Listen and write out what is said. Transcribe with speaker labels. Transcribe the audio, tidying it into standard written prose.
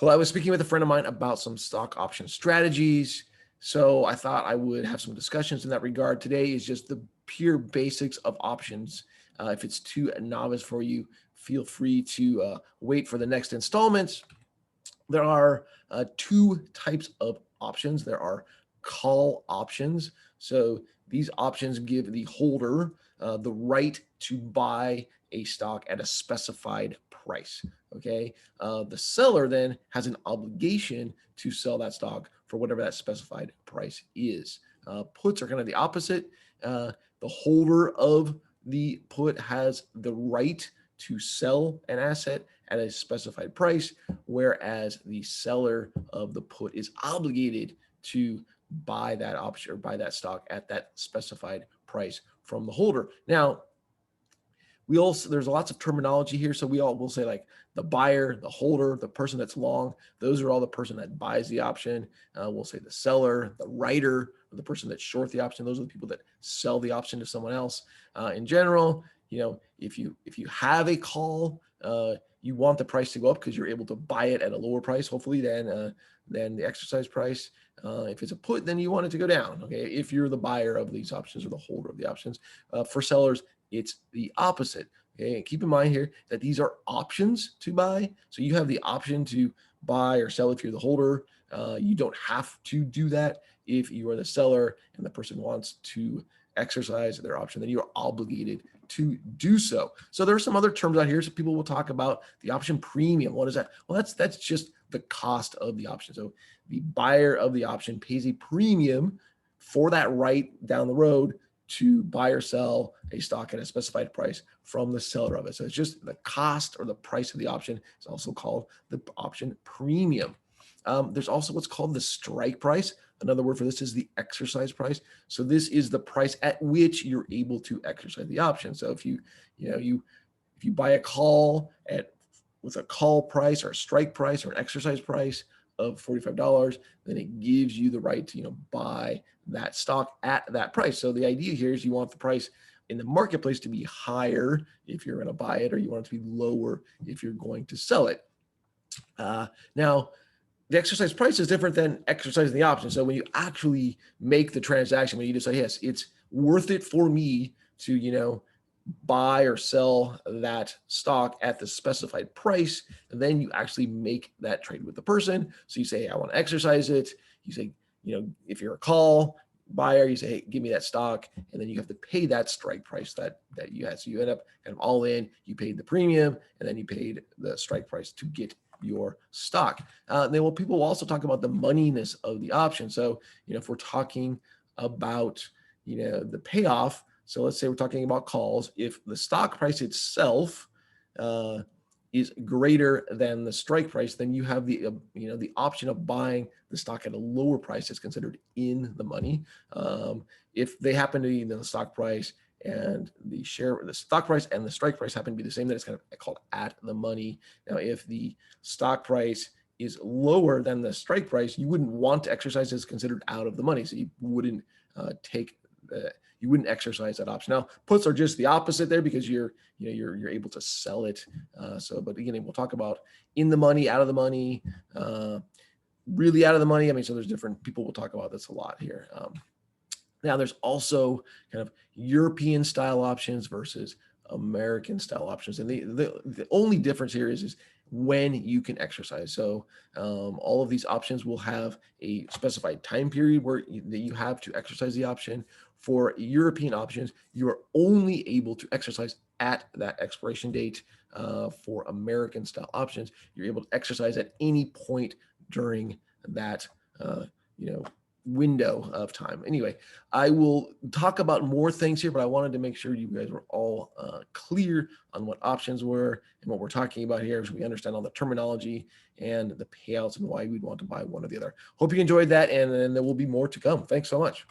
Speaker 1: Well, I was speaking with a friend of mine about some stock option strategies. So I thought I would have some discussions in that regard. Today is just the pure basics of options. If it's too novice for you, feel free to wait for the next installments. There are two types of options. There are call options. So these options give the holder the right to buy a stock at a specified price. Okay. The seller then has an obligation to sell that stock for whatever that specified price is. Puts are kind of the opposite. The holder of the put has the right to sell an asset at a specified price, whereas the seller of the put is obligated to buy that option or buy that stock at that specified price from the holder. Now, we also there's lots of terminology here, so we all will say like the buyer, the holder, the person that's long. Those are all the person that buys the option. We'll say the seller, the writer, or the person that's short the option. Those are the people that sell the option to someone else. In general, if you have a call, you want the price to go up because you're able to buy it at a lower price, hopefully than the exercise price. If it's a put, then you want it to go down. Okay, if you're the buyer of these options or the holder of the options. For sellers, it's the opposite. Okay, and keep in mind here that these are options to buy. So you have the option to buy or sell if you're the holder. You don't have to do that if you are the seller and the person wants to exercise their option, then you are obligated to do so. So there are some other terms out here. So people will talk about the option premium. What is that? Well, that's just the cost of the option. So the buyer of the option pays a premium for that right down the road to buy or sell a stock at a specified price from the seller of it. So it's just the cost or the price of the option is also called the option premium. There's also what's called the strike price. Another word for this is the exercise price. So this is the price at which you're able to exercise the option. So if you buy a call with a call price or a strike price or an exercise price of $45, then it gives you the right to buy that stock at that price. So the idea here is you want the price in the marketplace to be higher if you're going to buy it, or you want it to be lower if you're going to sell it. Now, the exercise price is different than exercising the option. So when you actually make the transaction, when you decide, yes, it's worth it for me to, buy or sell that stock at the specified price, and then you actually make that trade with the person. So you say, hey, I want to exercise it. You say, if you're a call buyer, you say, hey, give me that stock. And then you have to pay that strike price that you had. So you end up kind of all in, you paid the premium, and then you paid the strike price to get your stock. Then people will also talk about the moneyness of the option. So, if we're talking about, the payoff, so let's say we're talking about calls, if the stock price itself is greater than the strike price, then you have the option of buying the stock at a lower price that's considered in the money. If they happen to be the stock price and the stock price and the strike price happen to be the same, then it's kind of called at the money. Now, if the stock price is lower than the strike price, you wouldn't want to exercise as considered out of the money. So you wouldn't you wouldn't exercise that option. Now, puts are just the opposite there because you're able to sell it. But again, we'll talk about in the money, out of the money, really out of the money. So there's different people will talk about this a lot here. Now, there's also kind of European style options versus American style options. And the only difference here is when you can exercise. So all of these options will have a specified time period that you have to exercise the option. For European options, you're only able to exercise at that expiration date. For American style options, you're able to exercise at any point during that, window of time. Anyway, I will talk about more things here, but I wanted to make sure you guys were all clear on what options were and what we're talking about here, so we understand all the terminology and the payouts and why we'd want to buy one or the other. Hope you enjoyed that, and then there will be more to come. Thanks so much.